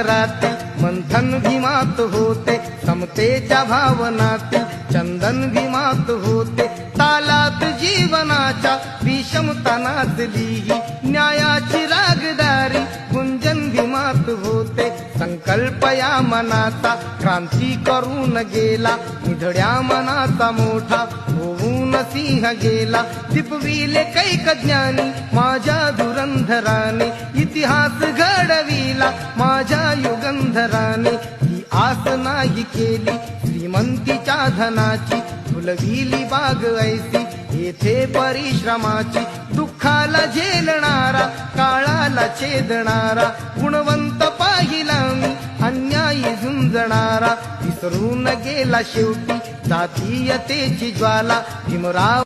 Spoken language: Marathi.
सागरातील मंथन भीमात होते, समतेच्या भावनातील चंदन भीमात होते, तालात जीवनाच्या विषमता नाचली ही न्यायाची रागदारी गुंजन भीमात होते। संकल्प या मनाचा क्रांती करून गेला, निधड्या मनाचा मोठा होऊन सिंह गेला। दिपविले कैक ज्ञानी माझ्या धुरंधराने, इतिहास घडविला माझ्या युगंधराने। ही आस नाही केली श्रीमंतीच्या धनाची, फुलविली बाग ऐसी येथे परिश्रमाची। दुःखाला झेलणारा काळाला छेदणारा, गुणवंत पाहिला मी अन्यायी झुंजणारा। विसरून गेला शेवटी जातीयतेची ज्वाला भीमराव